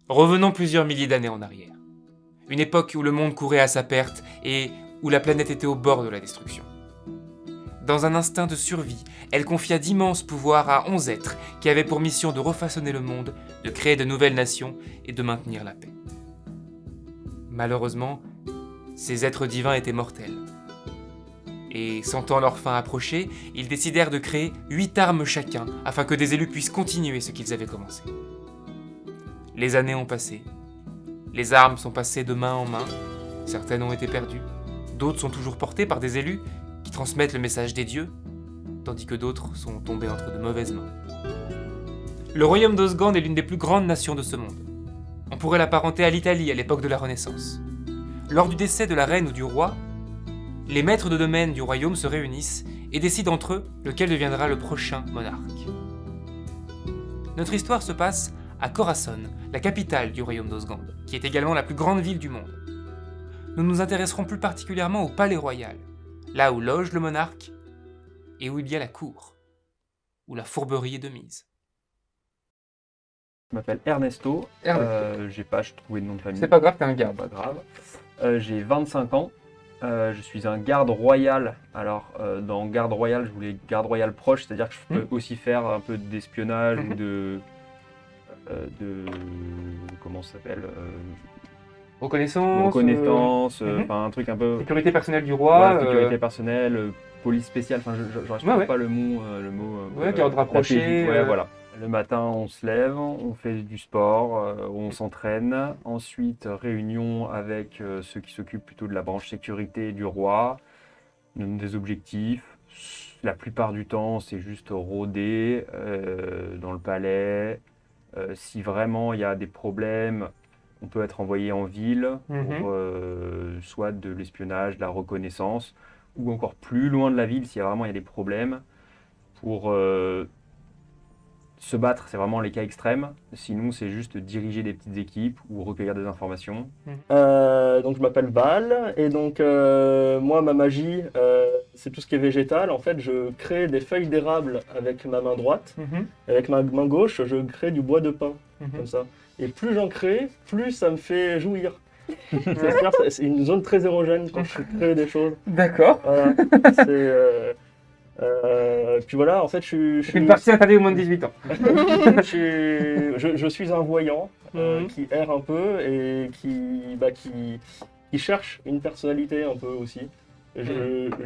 Revenons plusieurs milliers d'années en arrière. Une époque où le monde courait à sa perte et où la planète était au bord de la destruction. Dans un instinct de survie, elle confia d'immenses pouvoirs à 11 êtres qui avaient pour mission de refaçonner le monde, de créer de nouvelles nations et de maintenir la paix. Malheureusement, ces êtres divins étaient mortels. Et sentant leur fin approcher, ils décidèrent de créer 8 armes chacun afin que des élus puissent continuer ce qu'ils avaient commencé. Les années ont passé. Les armes sont passées de main en main. Certaines ont été perdues. D'autres sont toujours portées par des élus qui transmettent le message des dieux, tandis que d'autres sont tombées entre de mauvaises mains. Le royaume d'Osgand est l'une des plus grandes nations de ce monde. On pourrait l'apparenter à l'Italie à l'époque de la Renaissance. Lors du décès de la reine ou du roi, les maîtres de domaine du royaume se réunissent et décident entre eux lequel deviendra le prochain monarque. Notre histoire se passe à Corazon, la capitale du royaume d'Osgand, qui est également la plus grande ville du monde. Nous nous intéresserons plus particulièrement au palais royal, là où loge le monarque et où il y a la cour, où la fourberie est de mise. Je m'appelle Ernesto. J'ai pas trouvé de nom de famille. C'est pas grave, t'es un garde. Pas grave. J'ai 25 ans. Je suis un garde royal. Alors, dans garde royal, je voulais garde royal proche, c'est-à-dire que je peux aussi faire un peu d'espionnage ou de comment ça s'appelle Reconnaissance, enfin un truc un peu sécurité personnelle du roi, sécurité personnelle, police spéciale, enfin je trouve pas le mot garde rapproché, voilà. Le matin, on se lève, on fait du sport, on s'entraîne. Ensuite, réunion avec ceux qui s'occupent plutôt de la branche sécurité du roi. On donne des objectifs. La plupart du temps, c'est juste rôder dans le palais. Si vraiment il y a des problèmes, on peut être envoyé en ville pour soit de l'espionnage, de la reconnaissance, ou encore plus loin de la ville s'il y a vraiment des problèmes pour se battre, c'est vraiment les cas extrêmes. Sinon, c'est juste diriger des petites équipes ou recueillir des informations. Donc je m'appelle Val et donc moi ma magie c'est tout ce qui est végétal. En fait je crée des feuilles d'érable avec ma main droite. Avec ma main gauche je crée du bois de pin comme ça. Et plus j'en crée, plus ça me fait jouir. C'est une zone très érogène quand je crée des choses. D'accord. Voilà. Puis voilà, en fait, je suis une partie interdite aux moins de 18 ans. je suis un voyant qui erre un peu et qui cherche une personnalité un peu aussi.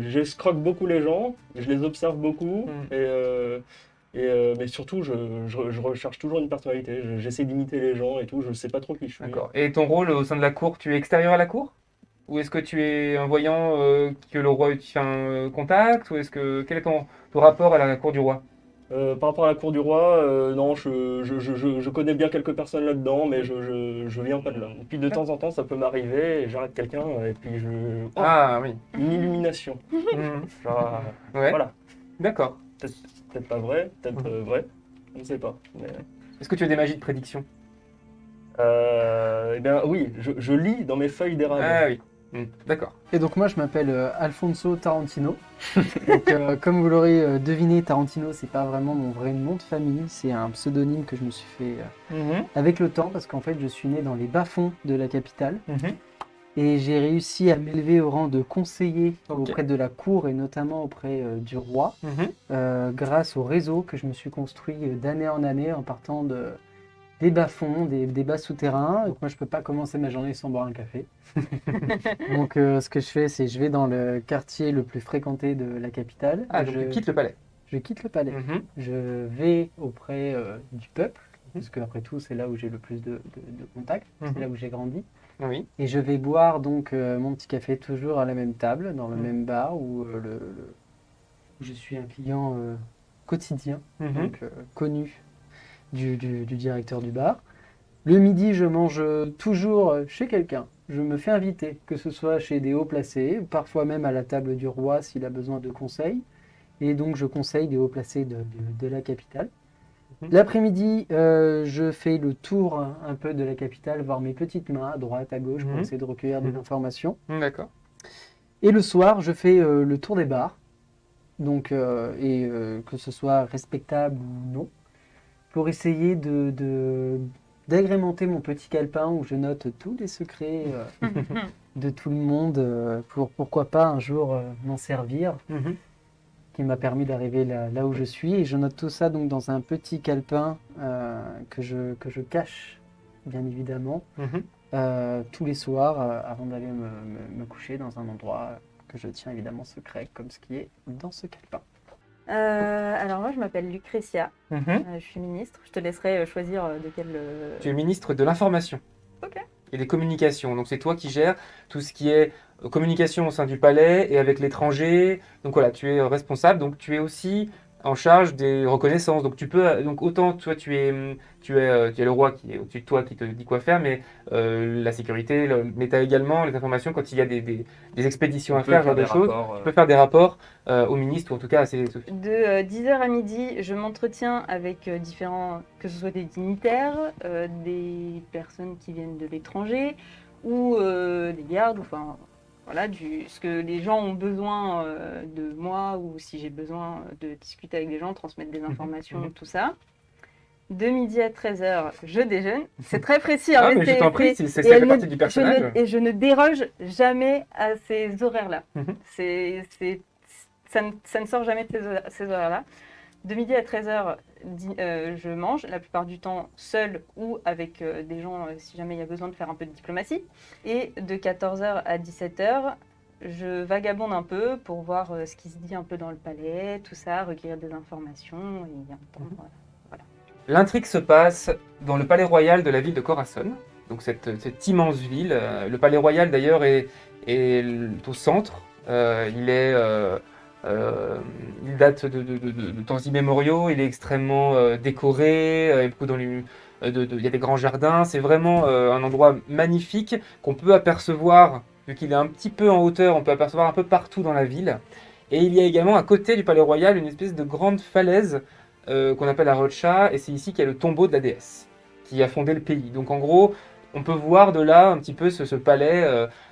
J'escroque beaucoup les gens, je les observe beaucoup, mais surtout, je recherche toujours une personnalité. J'essaie d'imiter les gens et tout, je ne sais pas trop qui je suis. D'accord. Et ton rôle au sein de la cour, tu es extérieur à la cour ? Ou est-ce que tu es un voyant que le roi contacte ? Ou quel est ton rapport à la cour du roi ? Par rapport à la cour du roi, non, je connais bien quelques personnes là-dedans, mais je viens pas de là. Et puis de temps en temps, ça peut m'arriver, et j'arrête quelqu'un, et puis oui. Une illumination. Genre, voilà. D'accord. Peut-être pas vrai, peut-être vrai, je ne sais pas. Mais... Est-ce que tu as des magies de prédiction ? Eh bien oui, je lis dans mes feuilles d'érable. Ah oui. D'accord. Et donc moi je m'appelle Alfonso Tarantino. Donc, comme vous l'aurez deviné, Tarantino c'est pas vraiment mon vrai nom de famille, c'est un pseudonyme que je me suis fait avec le temps parce qu'en fait je suis né dans les bas-fonds de la capitale et j'ai réussi à m'élever au rang de conseiller auprès de la cour et notamment auprès du roi grâce au réseau que je me suis construit d'année en année en partant des bas-fonds, des bas souterrains. Donc moi, je peux pas commencer ma journée sans boire un café. Donc, ce que je fais, c'est je vais dans le quartier le plus fréquenté de la capitale. Ah, donc tu quittes le palais. Je quitte le palais. Je vais auprès du peuple, parce qu'après tout, c'est là où j'ai le plus de contacts. C'est là où j'ai grandi. Oui. Et je vais boire donc mon petit café toujours à la même table, dans le même bar, où je suis un client quotidien, donc connu du directeur du bar. Le midi, je mange toujours chez quelqu'un. Je me fais inviter, que ce soit chez des hauts placés, parfois même à la table du roi s'il a besoin de conseils. Et donc, je conseille des hauts placés de la capitale. L'après-midi, je fais le tour un peu de la capitale, voir mes petites mains à droite, à gauche, pour essayer de recueillir des informations. D'accord. Et le soir, je fais le tour des bars. Donc, que ce soit respectable ou non, pour essayer de d'agrémenter mon petit calepin où je note tous les secrets de tout le monde pour pourquoi pas un jour m'en servir, qui m'a permis d'arriver là où je suis. Et je note tout ça donc dans un petit calepin que je cache, bien évidemment, tous les soirs avant d'aller me coucher dans un endroit que je tiens évidemment secret, comme ce qui est dans ce calepin. Alors moi je m'appelle Lucrétia, je suis ministre. Je te laisserai choisir de quel... Tu es ministre de l'information. Ok. Et des communications. Donc c'est toi qui gères tout ce qui est communication au sein du palais et avec l'étranger. Donc voilà, tu es responsable. Donc tu es aussi en charge des reconnaissances. Donc tu peux, donc autant toi tu es le roi qui est au-dessus de toi qui te dit quoi faire, mais la sécurité, mais tu as également les informations quand il y a des expéditions à faire, ce genre de choses. Tu peux faire des rapports au ministre ou en tout cas à ses offices. De 10h à midi, je m'entretiens avec différents, que ce soit des dignitaires, des personnes qui viennent de l'étranger ou des gardes, enfin voilà, ce que les gens ont besoin de moi ou si j'ai besoin de discuter avec des gens, transmettre des informations, tout ça. De midi à 13h, je déjeune. C'est très précis. Ah, mais je t'en prie, ça fait partie du personnage. Et je ne déroge jamais à ces horaires-là. Ça ne sort jamais de ces horaires-là. De midi à 13h, je mange, la plupart du temps seul ou avec des gens si jamais il y a besoin de faire un peu de diplomatie. Et de 14h à 17h, je vagabonde un peu pour voir ce qui se dit un peu dans le palais, tout ça, recueillir des informations et entendre. Voilà. L'intrigue se passe dans le palais royal de la ville de Khorasan. Donc cette immense ville. Le palais royal d'ailleurs est au centre. Il date de temps immémoriaux, il est extrêmement décoré, il y a des grands jardins, c'est vraiment un endroit magnifique qu'on peut apercevoir, vu qu'il est un petit peu en hauteur, on peut apercevoir un peu partout dans la ville. Et il y a également à côté du palais royal une espèce de grande falaise qu'on appelle la Rocha, et c'est ici qu'il y a le tombeau de la déesse qui a fondé le pays. Donc en gros, on peut voir de là un petit peu ce palais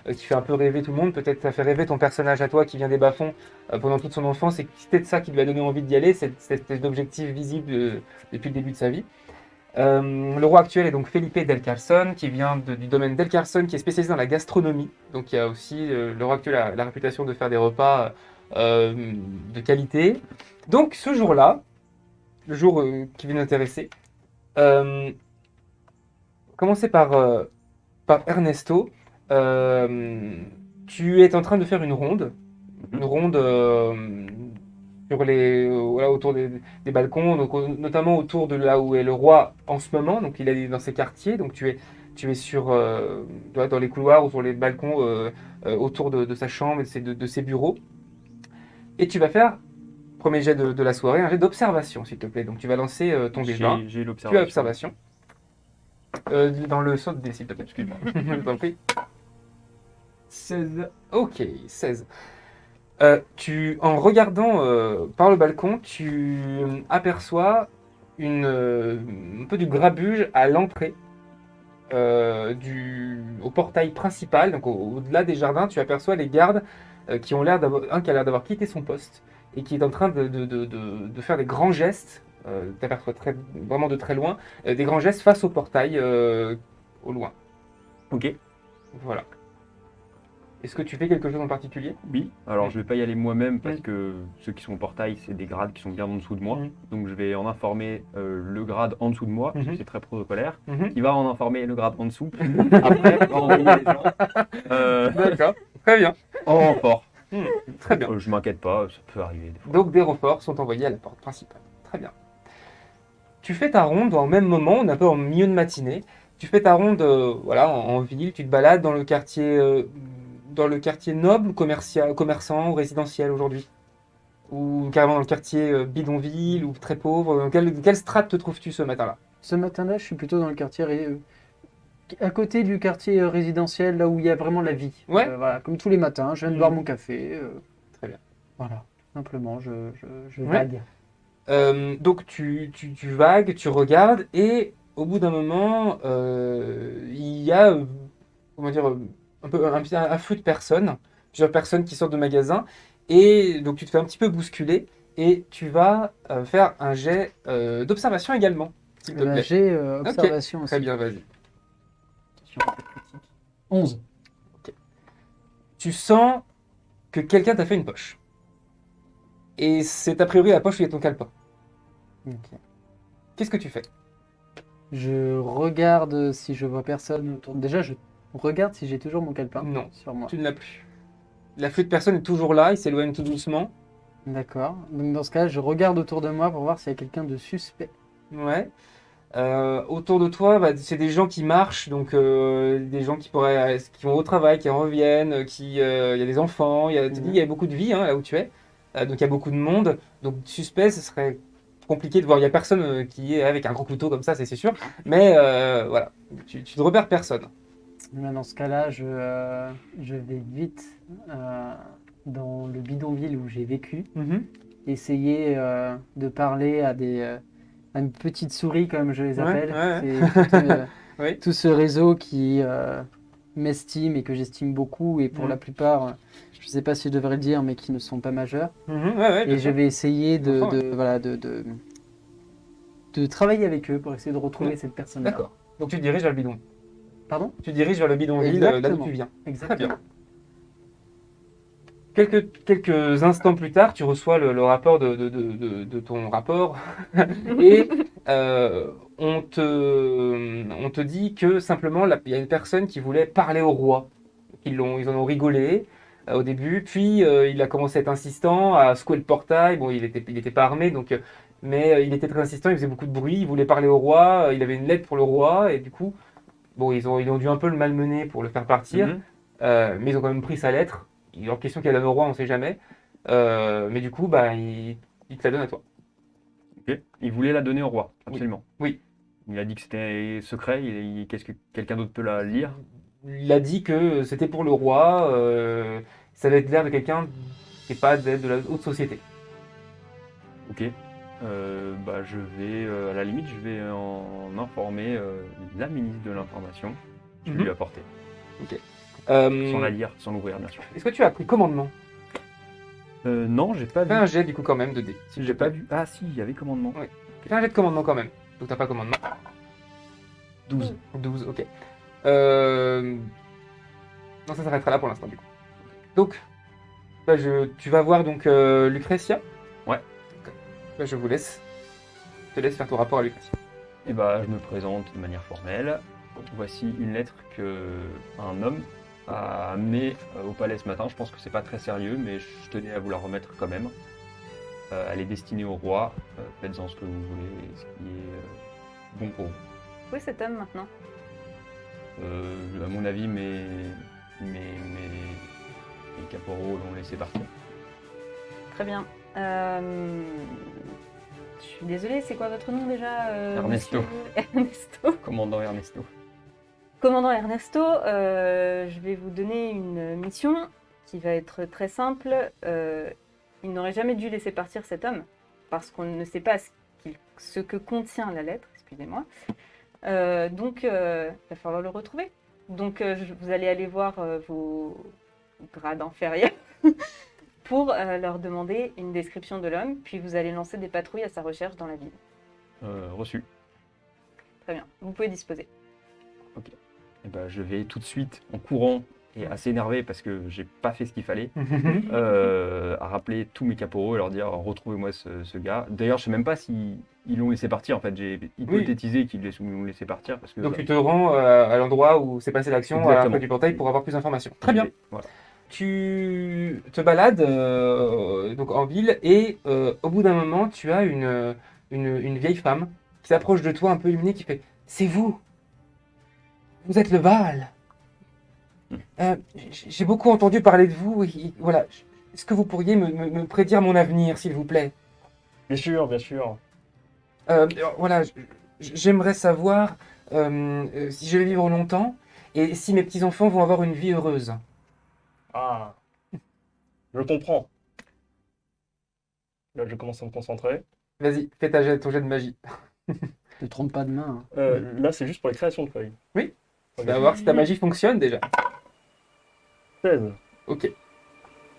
qui fait un peu rêver tout le monde. Peut-être ça fait rêver ton personnage à toi qui vient des bas-fonds pendant toute son enfance. C'est peut-être ça qui lui a donné envie d'y aller, cet objectif visible depuis le début de sa vie. Le roi actuel est donc Felipe del Carson, qui vient du domaine del Carson, qui est spécialisé dans la gastronomie. Donc il y a aussi, le roi actuel a la réputation de faire des repas de qualité. Donc ce jour-là, le jour qui vient d'intéresser, commencer par Ernesto. Tu es en train de faire une ronde sur autour des balcons, donc, notamment autour de là où est le roi en ce moment. Donc il est dans ses quartiers. Donc tu es dans les couloirs ou sur les balcons autour de sa chambre et de ses bureaux. Et tu vas faire, premier jet de la soirée, un jet d'observation, s'il te plaît. Donc tu vas lancer ton D20. J'ai l'observation. Tu as observation. Dans le saut de dés, s'il te plaît. Excuse-moi. Je t'en prie. 16. Ok, 16. En regardant par le balcon, tu aperçois un peu du grabuge à l'entrée au portail principal. Donc au-delà des jardins, tu aperçois les gardes qui ont l'air qui a l'air d'avoir quitté son poste et qui est en train de faire des grands gestes. Tu aperçois vraiment de très loin des grands gestes face au portail au loin. Ok. Voilà. Est-ce que tu fais quelque chose en particulier? Oui. Alors je vais pas y aller moi-même parce que ceux qui sont au portail, c'est des grades qui sont bien en dessous de moi. Donc je vais en informer le grade en dessous de moi, parce que c'est très protocolaire. Qui va en informer le grade en dessous. Après, on va envoyer les gens. D'accord. Très bien. En renfort. Très bien. Je m'inquiète pas, ça peut arriver des fois. Donc des renforts sont envoyés à la porte principale. Très bien. Tu fais ta ronde en même moment, on est un peu en milieu de matinée. Tu fais ta ronde en ville, tu te balades dans le quartier noble, commerçant ou résidentiel aujourd'hui? Ou carrément dans le quartier bidonville ou très pauvre? Quelle strate te trouves-tu ce matin-là? Ce matin-là, je suis plutôt dans le quartier à côté du quartier résidentiel, là où il y a vraiment la vie. Ouais. Voilà, comme tous les matins, je viens de boire mon café. Très bien. Voilà, simplement, je vague. Donc tu vagues, tu regardes et au bout d'un moment, il y a un afflux de personnes, plusieurs personnes qui sortent de magasins et donc tu te fais un petit peu bousculer et tu vas faire un jet d'observation également. s'il te plaît. J'ai observation aussi. Très bien, vas-y. Attention, c'est critique. 11. Tu sens que quelqu'un t'a fait une poche. Et c'est a priori la poche où il y a ton calepin. Ok. Qu'est-ce que tu fais? Je regarde si je vois personne autour. Déjà, je regarde si j'ai toujours mon calepin Non, sur moi. tu ne l'as plus. L'afflux de personne est toujours là, il s'éloigne tout doucement. D'accord. Donc dans ce cas, je regarde autour de moi pour voir s'il y a quelqu'un de suspect. Ouais. Autour de toi, bah, c'est des gens qui marchent, donc des gens qui qui vont au travail, qui en reviennent, il y a des enfants, il y a beaucoup de vie hein, là où tu es, donc il y a beaucoup de monde. Donc suspect, ce serait compliqué de voir. Il y a personne qui est avec un gros couteau comme ça, c'est sûr. Mais voilà, tu ne repères personne. Là, dans ce cas-là, je vais vite dans le bidonville où j'ai vécu, essayer de parler à une petite souris, comme je les appelle. C'est Oui. tout ce réseau qui m'estime et que j'estime beaucoup, et pour la plupart, je ne sais pas si je devrais le dire, mais qui ne sont pas majeurs. Et je vais essayer de travailler avec eux pour essayer de retrouver cette personne-là. D'accord. Donc tu te diriges vers le bidon. Pardon? Tu te diriges vers le bidonville, là d'où tu viens. Exactement. Très bien. Quelques instants plus tard, tu reçois le rapport de ton rapport et on te dit que simplement il y a une personne qui voulait parler au roi. Ils en ont rigolé au début, puis il a commencé à être insistant, à secouer le portail. Bon, il était pas armé, donc, mais il était très insistant, il faisait beaucoup de bruit, il voulait parler au roi, il avait une lettre pour le roi, et du coup, bon, ils ont dû un peu le malmener pour le faire partir, mais ils ont quand même pris sa lettre. Il est en question qu'elle donne au roi, on ne sait jamais. Mais du coup, bah, il te la donne à toi. Ok. Il voulait la donner au roi, absolument. Oui. Il a dit que c'était secret. Qu'est-ce que quelqu'un d'autre peut la lire? Il a dit que c'était pour le roi. Ça avait l'air de quelqu'un qui n'est pas de la haute société. Ok. Je vais, à la limite, je vais en informer la ministre de l'Information. Je vais lui apporter. Sans la lire, sans l'ouvrir, bien sûr. Est-ce que tu as pris commandement? Non, j'ai pas Fais vu. un jet du coup quand même de dés. J'ai pas vu. Ah si, il y avait commandement. Oui. Fais un jet de commandement quand même. Donc t'as pas commandement. 12. 12, ok. Non, ça s'arrêtera là pour l'instant du coup. Donc, bah, tu vas voir donc Lucretia. Ouais. Okay. Bah, je te laisse faire ton rapport à Lucretia. Et bah, je me présente de manière formelle. Voici une lettre que un homme a amenée au palais ce matin. Je pense que c'est pas très sérieux, mais je tenais à vous la remettre quand même. Elle est destinée au roi. Faites-en ce que vous voulez, ce qui est bon pour vous. Où est cet homme maintenant? À mon avis, mes caporaux l'ont laissé partir. Très bien. Je suis désolée, c'est quoi votre nom déjà Ernesto. monsieur Ernesto. Commandant Ernesto. Commandant Ernesto, je vais vous donner une mission qui va être très simple. Il n'aurait jamais dû laisser partir cet homme parce qu'on ne sait pas ce que contient la lettre, excusez-moi. Donc, il va falloir le retrouver. Donc, vous allez aller voir vos grades inférieurs pour leur demander une description de l'homme, puis vous allez lancer des patrouilles à sa recherche dans la ville. Reçu. Très bien, vous pouvez disposer. Et ben, je vais tout de suite, en courant, et assez énervé parce que j'ai pas fait ce qu'il fallait, à rappeler tous mes caporaux et leur dire retrouvez-moi ce gars. D'ailleurs, je sais même pas s'ils l'ont laissé partir. En fait, j'ai hypothétisé qu'ils l'ont laissé partir parce que. Donc tu te rends à l'endroit où s'est passée l'action, à un peu du portail, pour avoir plus d'informations. Très bien. Voilà. Tu te balades donc en ville et au bout d'un moment, tu as une vieille femme qui s'approche de toi un peu illuminée qui fait « C'est vous! Vous êtes le Baal! J'ai beaucoup entendu parler de vous et voilà. Est-ce que vous pourriez me prédire mon avenir, s'il vous plaît? » Bien sûr, bien sûr. Voilà, j'aimerais savoir si je vais vivre longtemps et si mes petits-enfants vont avoir une vie heureuse. Ah, je comprends. Là, je commence à me concentrer. Vas-y, fais ton jet de magie. Ne trompe pas de main. Là, c'est juste pour les créations de feuilles. Oui. Ok. On va voir si ta magie fonctionne déjà. 16. Ok.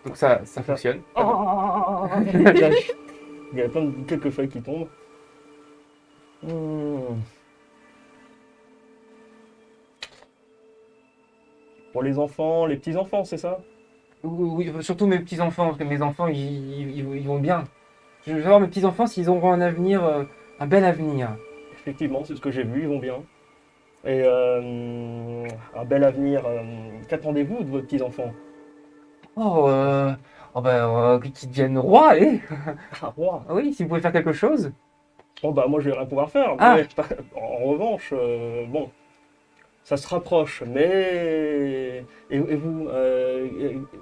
Donc ça fonctionne. Il y a quelques feuilles qui tombent. Hmm. Pour les enfants, les petits-enfants, c'est ça? Oui, surtout mes petits-enfants, parce que mes enfants, ils vont bien. Je veux savoir mes petits-enfants s'ils auront un avenir, un bel avenir. Effectivement, c'est ce que j'ai vu, ils vont bien. Et un bel avenir. Qu'attendez-vous de vos petits-enfants? Oh, qu'ils deviennent rois, allez. Ah, roi. Ah oui, si vous pouvez faire quelque chose. Bon, bah, moi, je vais rien pouvoir faire. Ah. Mais en revanche, bon, ça se rapproche. Mais. Et vous,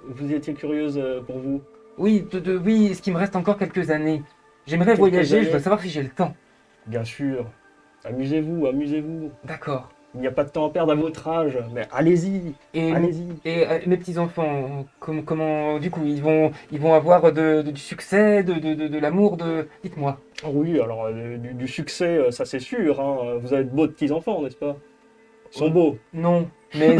vous étiez curieuse pour vous? Oui, oui, est-ce qu'il me reste encore quelques années? J'aimerais Quelques voyager, je années. dois savoir si j'ai le temps. Bien sûr. Amusez-vous, amusez-vous. D'accord. Il n'y a pas de temps à perdre à votre âge. Mais allez-y, Et, allez-y. et mes petits-enfants, comment, du coup, ils vont avoir du succès, de l'amour, Dites-moi. Ah oui, alors du succès, ça c'est sûr. Hein. Vous avez de beaux petits-enfants, n'est-ce pas? Ils sont beaux. Non, mais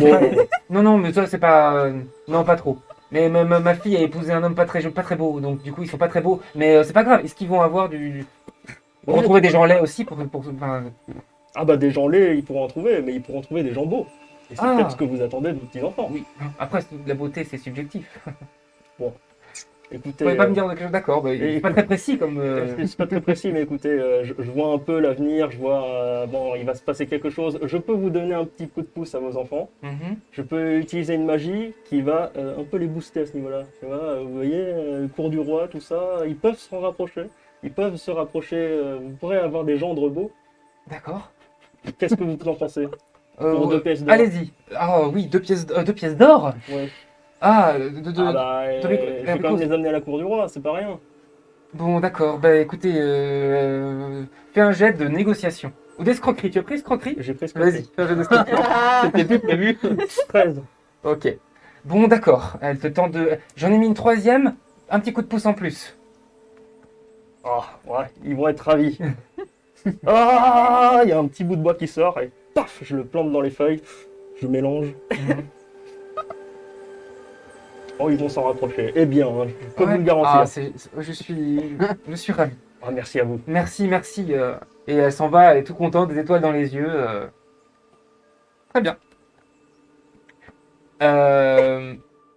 Bon. non, mais ça c'est pas, non, pas trop. Mais ma fille a épousé un homme pas très beau, donc du coup ils sont pas très beaux. Mais c'est pas grave. Est-ce qu'ils vont avoir Ils vont trouver des gens laids aussi enfin, Ah bah des gens laids, ils pourront en trouver, mais ils pourront trouver des gens beaux. Et c'est Ah. peut-être ce que vous attendez de vos petits-enfants. oui. Après, la beauté c'est subjectif. Écoutez, Vous pouvez pas me dire quelque chose, d'accord. Bah, c'est pas très précis comme. c'est pas très précis, mais écoutez, je vois un peu l'avenir, je vois, bon, il va se passer quelque chose. Je peux vous donner un petit coup de pouce à vos enfants. Mhm. Je peux utiliser une magie qui va un peu les booster à ce niveau-là. Tu vois, vous voyez, le cours du roi, tout ça, ils peuvent s'en rapprocher. Ils peuvent se rapprocher, vous pourrez avoir des gendres beaux. D'accord. Qu'est-ce que vous en pensez? Pour 2 pièces d'or. Allez-y. Ah oui, 2 pièces d'or. Ouais. Ah, Ah bah, de je vais quand même les amener à la cour du roi, c'est pas rien. Bon, d'accord. Bah écoutez, fais un jet de négociation. Ou d'escroquerie. Tu as pris escroquerie? J'ai pris ce que Vas-y, fais un jet d'escroquerie. C'était plus prévu. 13. Ok. Bon, d'accord. Elle te tente de. J'en ai mis une troisième. Un petit coup de pouce en plus. Ah, ouais, ils vont être ravis. Ah, il y a un petit bout de bois qui sort et paf, je le plante dans les feuilles. Je mélange. Oh, ils vont s'en rapprocher. Eh bien, hein, je peux vous le garantir. Ah, je suis ravi. Ah, merci à vous. Merci. Et elle s'en va, elle est tout contente, des étoiles dans les yeux. Très bien.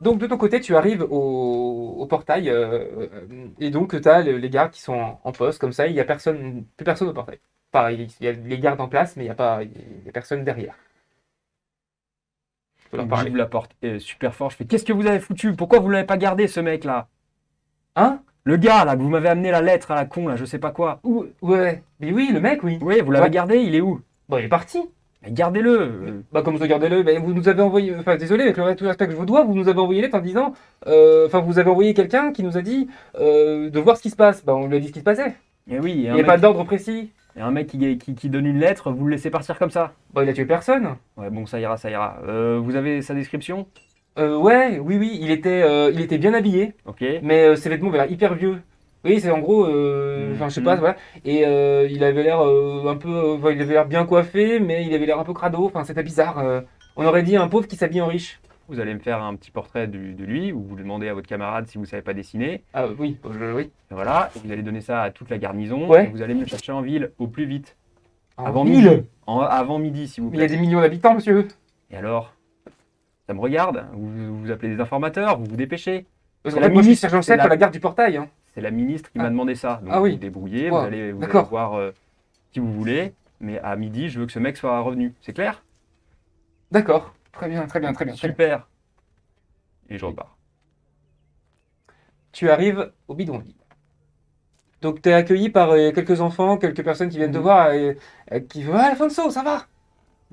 Donc de ton côté, tu arrives au portail et donc tu as les gardes qui sont en poste comme ça. Il y a personne, plus personne au portail. Enfin, il y a les gardes en place, mais il y a personne derrière. Tu peux leur parler. J'ouvre la porte super fort. Je fais qu'est-ce que vous avez foutu? Pourquoi vous l'avez pas gardé ce mec là? Hein? Le gars là, que vous m'avez amené la lettre à la con là, je sais pas quoi. Ouais. Mais oui, le mec, oui. Oui, vous l'avez Ouais. gardé, il est où? Bon, il est parti. Mais gardez-le. Bah, comme vous regardez-le, bah, vous nous avez envoyé. Enfin, désolé, avec tout le respect que je vous dois, vous nous avez envoyé lettre en disant. Enfin, vous avez envoyé quelqu'un qui nous a dit de voir ce qui se passe. Bah, on lui a dit ce qui se passait. Et oui, Il n'y a pas d'ordre précis. et un mec qui donne une lettre, vous le laissez partir comme ça? Bah, il a tué personne. Ouais, bon, ça ira, ça ira. Vous avez sa description? Ouais, oui, il était bien habillé, Ok. mais ses vêtements avaient l'air hyper vieux. Oui, c'est en gros, enfin, je sais pas, voilà. Et il avait l'air un peu, enfin, il avait l'air bien coiffé, mais il avait l'air un peu crado. Enfin, c'était bizarre. On aurait dit un pauvre qui s'habille en riche. Vous allez me faire un petit portrait de lui, ou vous le demandez à votre camarade si vous savez pas dessiner. Ah oui, oui. Et voilà, et vous allez donner ça à toute la garnison. Ouais. Et vous allez me le chercher en ville au plus vite. En Avant ville. midi. Avant midi, s'il vous Mais il y a plaît. des millions d'habitants, monsieur. Et alors? Ça me regarde? Vous appelez des informateurs, vous vous dépêchez. Parce C'est que la moi, je suis ministre, sergent c'est chef la- à la garde du portail. Hein. C'est la ministre qui m'a demandé ça. Donc Ah oui. vous vous débrouillez, Wow. vous allez D'accord. voir qui vous voulez. Mais à midi, je veux que ce mec soit revenu. C'est clair? D'accord. Très bien. Super. Et je repars. Tu arrives au bidonville. Donc, tu es accueilli par quelques enfants, quelques personnes qui viennent te voir et qui disent ah, Alfonso, ça va?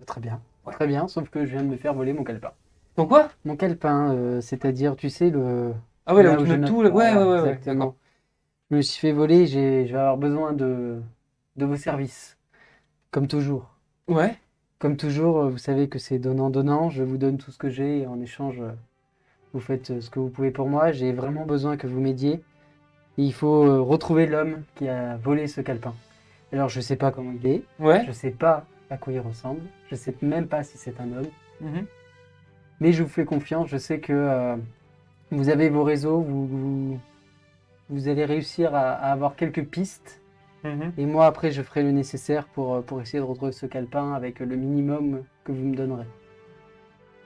Très bien. Très bien, sauf que je viens de me faire voler mon calepin. Donc, quoi? Mon calepin, c'est-à-dire, tu sais, le. Ah ouais, là là où où tu je notes note. tout. Ouais, Voilà, d'accord. exactement. Je me suis fait voler, je vais avoir besoin de vos services. Comme toujours. Ouais. Comme toujours, vous savez que c'est donnant-donnant. Je vous donne tout ce que j'ai et en échange, vous faites ce que vous pouvez pour moi. J'ai vraiment besoin que vous m'aidiez. Et il faut retrouver l'homme qui a volé ce calepin. Alors, je sais pas comment il est. Ouais. Je sais pas à quoi il ressemble. Je sais même pas si c'est un homme. Mhm. Mais je vous fais confiance. Je sais que vous avez vos réseaux. Vous allez réussir à avoir quelques pistes. Et moi, après, je ferai le nécessaire pour essayer de retrouver ce calepin avec le minimum que vous me donnerez.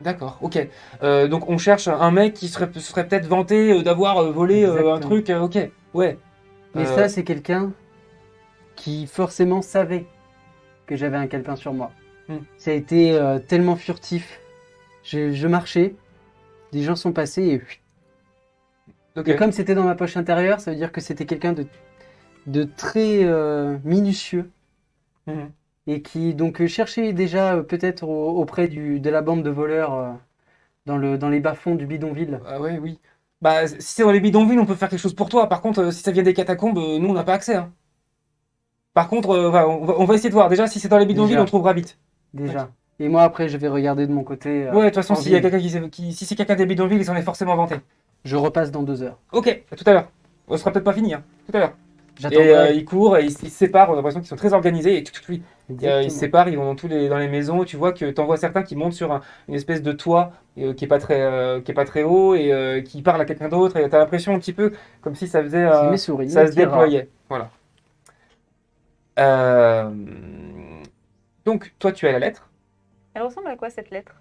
D'accord, ok. Donc on cherche un mec qui serait peut-être vanté d'avoir volé un Exactement. truc, ok, ouais. Mais Euh, ça, c'est quelqu'un qui forcément savait que j'avais un calepin sur moi. Hmm. Ça a été tellement furtif. Je marchais, des gens sont passés et... ok. Et comme c'était dans ma poche intérieure, ça veut dire que c'était quelqu'un de très minutieux. Mhm. Et qui donc cherchait déjà peut-être auprès de la bande de voleurs dans les bas-fonds du bidonville. Ah ouais, oui. Bah, si c'est dans les bidonvilles, on peut faire quelque chose pour toi. Par contre, si ça vient des catacombes, nous, on n'a pas accès. Hein. Par contre, voilà, on va essayer de voir. Déjà, si c'est dans les bidonvilles, Déjà. on trouvera vite. Déjà. Et moi après je vais regarder de mon côté. Ouais, de toute façon, en s'il y a ville. quelqu'un si c'est quelqu'un des bidonvilles, il s'en est forcément vanté. Je repasse dans 2 heures. Ok, à tout à l'heure. On sera peut-être pas fini, hein. Tout à l'heure. Et J'attendrai. ils courent, et ils se séparent. On a l'impression qu'ils sont très organisés. Et ils se Exactement. séparent, ils vont dans les maisons. Tu vois que t'en vois certains qui montent sur une espèce de toit qui est pas très haut et qui parlent à quelqu'un d'autre. Et t'as l'impression un petit peu comme si ça faisait, C'est mes souris. ça se qui râlent. déployait. Voilà. Euh, Donc, toi, tu as la lettre. Elle ressemble à quoi cette lettre?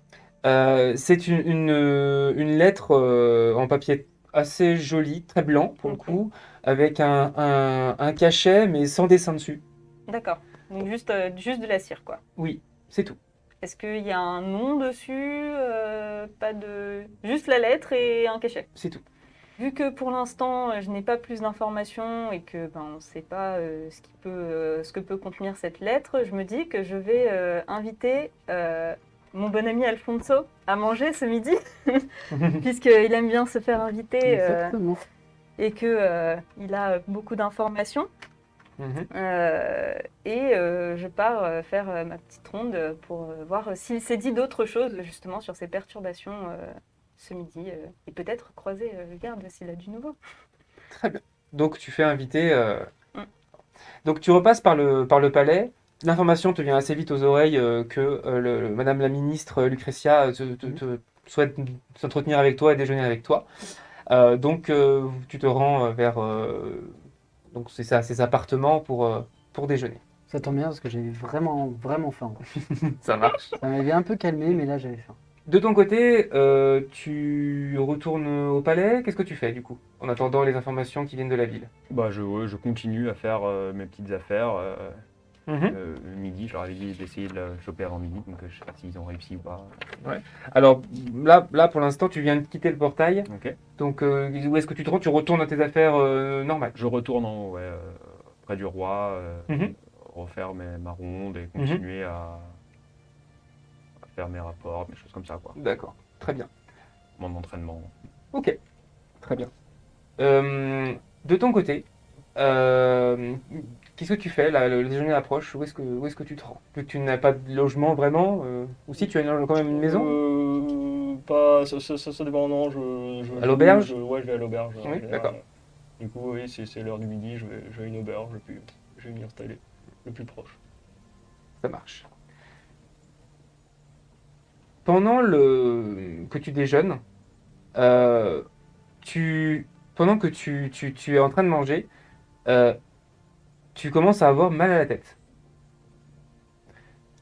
C'est une lettre en papier assez joli, très blanc pour le Ok. coup, avec un cachet mais sans dessin dessus. D'accord. Donc juste de la cire, quoi. Oui, c'est tout. Est-ce qu'il y a un nom dessus? Pas de... Juste la lettre et un cachet. C'est tout. Vu que pour l'instant, je n'ai pas plus d'informations et que on ne sait pas ce que peut contenir cette lettre, je me dis que je vais inviter mon bon ami Alfonso à manger ce midi, puisqu'il aime bien se faire inviter Exactement. et qu'il a beaucoup d'informations. Mhm. Je pars faire ma petite ronde pour voir s'il s'est dit d'autres choses justement sur ces perturbations ce midi et peut-être croiser le garde s'il a du nouveau. Très bien. Donc tu fais inviter. Mm. Donc tu repasses par le palais. L'information te vient assez vite aux oreilles que Madame la ministre Lucretia te souhaite s'entretenir avec toi et déjeuner avec toi. Donc tu te rends vers donc c'est ça, ses appartements pour déjeuner. Ça tombe bien parce que j'ai vraiment vraiment faim. Ça marche. Ça m'avait un peu calmé mais là j'avais faim. De ton côté, tu retournes au palais. Qu'est-ce que tu fais du coup, en attendant les informations qui viennent de la ville? Bah, je continue à faire mes petites affaires. Mhm. Midi, je leur avais dit d'essayer de la choper avant midi, donc je sais pas s'ils ont réussi ou pas. Alors là, pour l'instant, tu viens de quitter le portail. Ok. Donc, où est-ce que tu te rends? Tu retournes à tes affaires normales. Je retourne près du roi, Mhm. refaire ma ronde et continuer à faire mes rapports, des choses comme ça, quoi. D'accord, très bien. Mon entraînement. Ok, très bien. De ton côté, qu'est-ce que tu fais là? Le déjeuner approche. Où est-ce que tu te rends? Vu que tu n'as pas de logement vraiment, ou si tu as quand même une maison? Pas, ça dépend, non. À l'auberge? Ouais, je vais à l'auberge. Oui, d'accord. Du coup, oui, c'est l'heure du midi, je vais à une auberge et puis je vais m'y installer le plus proche. Ça marche. Pendant que tu déjeunes, euh, pendant que tu es en train de manger, euh, tu commences à avoir mal à la tête.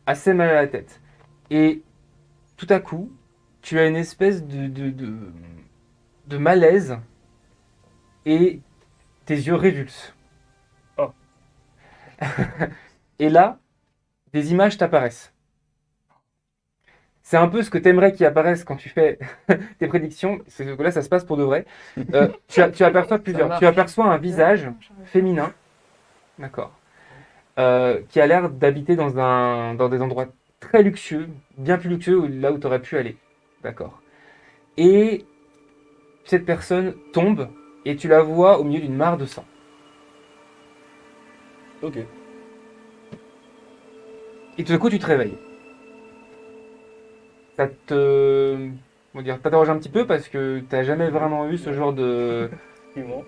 Assez mal à la tête. Et tout à coup, tu as une espèce de malaise et tes yeux révulsent. Oh. Et là, des images t'apparaissent. C'est un peu ce que tu aimerais qu'il apparaisse quand tu fais tes prédictions. C'est que là, ça se passe pour de vrai. Tu aperçois plusieurs. marche. Tu aperçois un visage féminin, d'accord, qui a l'air d'habiter dans des endroits très luxueux, bien plus luxueux là où tu aurais pu aller, d'accord. Et cette personne tombe et tu la vois au milieu d'une mare de sang. Ok. Et tout à coup, tu te réveilles. Ça t'interroge un petit peu parce que t'as jamais vraiment eu ce genre de... Effectivement.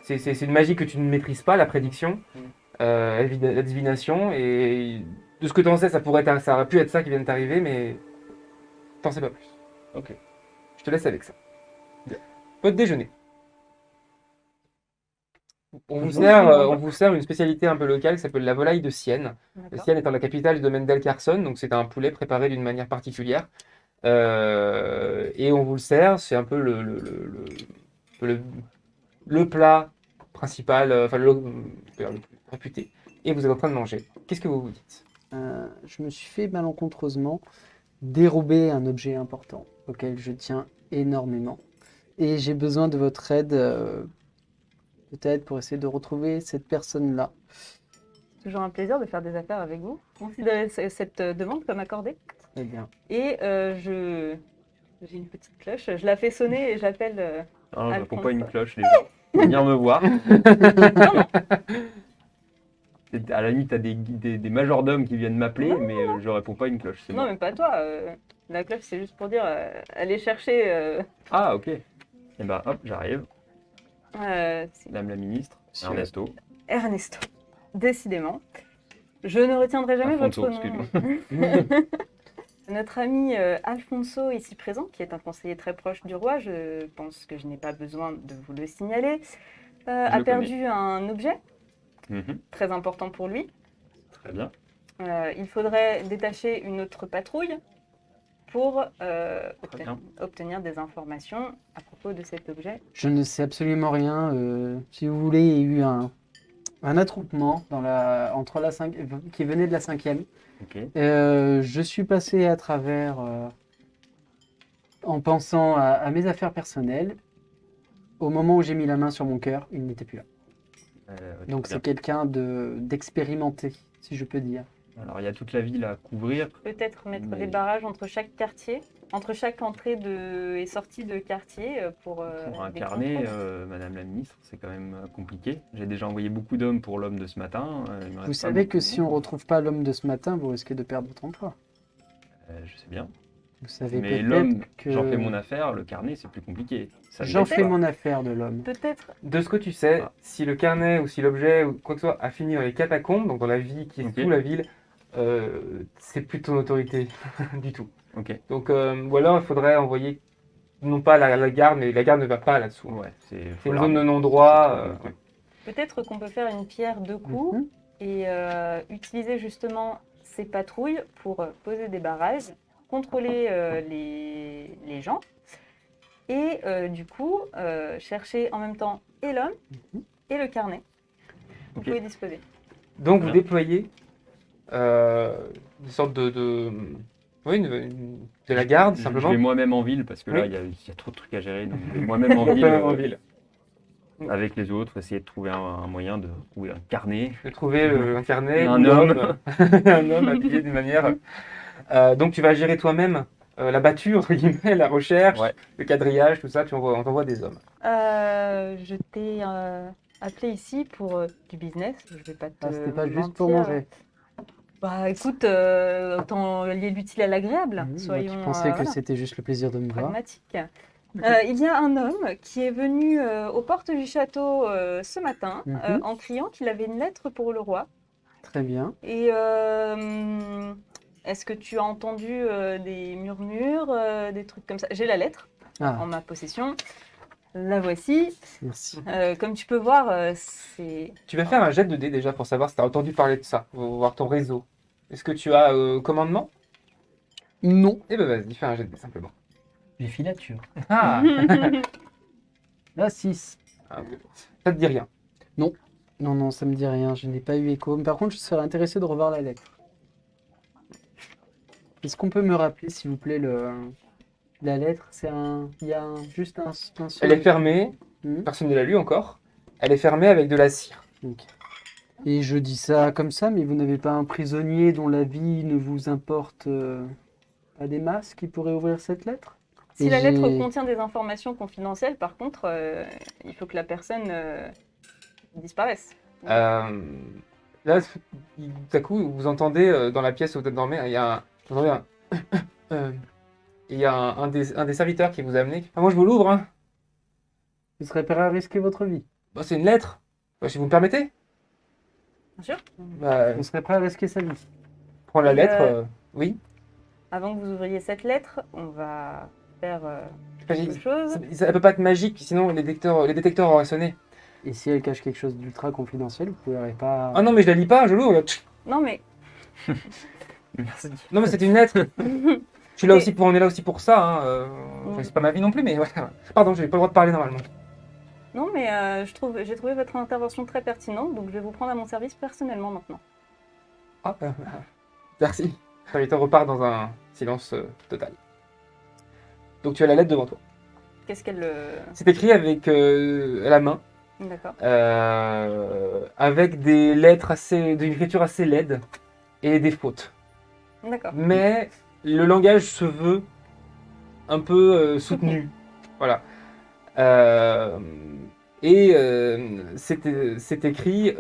C'est une magie que tu ne maîtrises pas, la prédiction, Mm. la divination, et de ce que t'en sais, ça aurait pu être ça qui vient de t'arriver, mais t'en sais pas plus. Ok. Je te laisse avec ça. Votre déjeuner. on vous sert une spécialité un peu locale qui s'appelle la volaille de Sienne. D'accord. Sienne étant la capitale du domaine d'El Carson, donc c'est un poulet préparé d'une manière particulière. Et on vous le sert, c'est un peu le plat principal, enfin le plus réputé. Et vous êtes en train de manger. Qu'est-ce que vous vous dites? Je me suis fait malencontreusement dérober un objet important auquel je tiens énormément. Et j'ai besoin de votre aide, peut-être pour essayer de retrouver cette personne-là. Toujours un plaisir de faire des affaires avec vous. Considérez cette demande comme accordée. Eh bien, Et j'ai une petite cloche. Je la fais sonner et j'appelle. Ah, je Alphonse. réponds pas à une cloche déjà. Viens me voir. À la limite, t'as des majordomes qui viennent m'appeler, mais je réponds pas à une cloche. C'est Non, bon. mais pas toi. La cloche, c'est juste pour dire aller chercher. Ah, ok. Et bah hop, j'arrive. C'est Madame la ministre, Monsieur- Ernesto. Ernesto. Décidément. Je ne retiendrai jamais Alfonso, votre nom. Notre ami Alfonso, ici présent, qui est un conseiller très proche du roi, je pense que je n'ai pas besoin de vous le signaler, a le perdu un objet Mhm, très important pour lui. très bien. Il faudrait détacher une autre patrouille pour bien. obtenir des informations à propos de cet objet. je ne sais absolument rien. Si vous voulez, il y a eu un attroupement entre qui venait de la 5e. Ok. Je suis passé à travers en pensant à mes affaires personnelles. Au moment où j'ai mis la main sur mon cœur, il n'était plus là. Donc très c'est quelqu'un d'expérimenté, si je peux dire. bien. Alors il y a toute la ville à couvrir. Peut-être mettre Mais- des barrages entre chaque quartier, entre chaque entrée et sortie de quartier pour Pour un des carnet, contrôles. Madame la ministre, c'est quand même compliqué. J'ai déjà envoyé beaucoup d'hommes pour l'homme de ce matin. Il me reste Vous pas savez que beaucoup. si on ne retrouve pas l'homme de ce matin, vous risquez de perdre votre emploi. Je sais bien. Vous savez Mais peut-être l'homme, que j'en fais mon affaire, le carnet, c'est plus compliqué. Ça me j'en laisse fais pas. mon affaire de l'homme. Peut-être De ce que tu sais, Ah. si le carnet ou si l'objet ou quoi que ce soit a fini dans les catacombes, donc dans la vie qui est Ok. sous la ville, c'est plus de ton autorité du tout. Ok. Donc, ou alors il faudrait envoyer, non pas la garde, mais la garde ne va pas là-dessous. Ouais, c'est C'est une zone de non-droit. ouais. peut-être qu'on peut faire une pierre deux coups Mhm. et utiliser justement ces patrouilles pour poser des barrages, contrôler les gens et du coup chercher en même temps et l'homme et le carnet. Vous Ok. pouvez disposer. Donc vous Bien. déployez une sorte oui, de la garde Je simplement. vais moi-même en ville parce que là, Oui. il y a trop de trucs à gérer. Donc je vais moi-même en ville, En ville. avec les autres, essayer de trouver un moyen de trouver un carnet. De trouver un carnet, Un ou homme. l'homme, un homme habillé d'une manière. Donc tu vas gérer toi-même la battue, entre guillemets, la recherche, Ouais. le quadrillage, tout ça, on t'envoie des hommes. Je t'ai appelé ici pour du business. Je vais pas te Ah, c'était pas juste pour mentir. manger. Bah écoute, autant lier l'utile à l'agréable. Moi Soyons qui pensais que voilà, c'était juste le plaisir de me voir. pragmatiques. Il y a un homme qui est venu aux portes du château ce matin Mhm. en criant qu'il avait une lettre pour le roi. Très bien. Et est-ce que tu as entendu des murmures, des trucs comme ça? J'ai la lettre en Ah, ma possession. La voici. merci. Comme tu peux voir, c'est... Tu vas faire un jet de dés déjà pour savoir si tu as entendu parler de ça, pour voir ton réseau. Est-ce que tu as commandement? Non. Eh ben vas-y, fais un jet de dés simplement. J'ai filature. Ah, Là, 6. Ça te dit rien. Non, non, ça me dit rien. Je n'ai pas eu écho. Mais par contre, je serais intéressé de revoir la lettre. Est-ce qu'on peut me rappeler, s'il vous plaît, la lettre? Il y a juste un seul. Elle est fermée, Mhm. personne ne l'a lu encore. Elle est fermée avec de la cire. Ok. Et je dis ça comme ça, mais vous n'avez pas un prisonnier dont la vie ne vous importe pas des masses qui pourrait ouvrir cette lettre? Si Et la lettre j'ai- contient des informations confidentielles, par contre, il faut que la personne disparaisse. Là, tout à coup, vous entendez dans la pièce où vous êtes dormé, il y a vous entendez il y a un des serviteurs qui vous a amené. Ah, moi, je vous l'ouvre, hein. Vous serez prêt à risquer votre vie? Bah, c'est une lettre. Bah, si vous me permettez. Bien sûr. Bah, Vous serez prêt à risquer sa vie? prends la Et, lettre. Oui. Avant que vous ouvriez cette lettre, on va faire Enfin, quelque chose. ça peut pas être magique, sinon les détecteurs auraient sonné. Et si elle cache quelque chose d'ultra confidentiel, vous ne pourrez pas... Ah non, mais je la lis pas, je l'ouvre. Non, mais Merci. Non, mais c'est une lettre. Je suis là Mais- aussi on est là aussi pour ça. Hein. C'est pas ma vie non plus, mais voilà. Pardon, j'ai pas le droit de parler normalement. non, mais j'ai trouvé votre intervention très pertinente, donc je vais vous prendre à mon service personnellement maintenant. Ah, merci. Serviteur repart dans un silence total. Donc tu as la lettre devant toi. Qu'est-ce qu'elle... C'est écrit avec la main, D'accord. avec des lettres d'une écriture assez laide et des fautes. D'accord. Mais le langage se veut un peu soutenu. Voilà. C'est écrit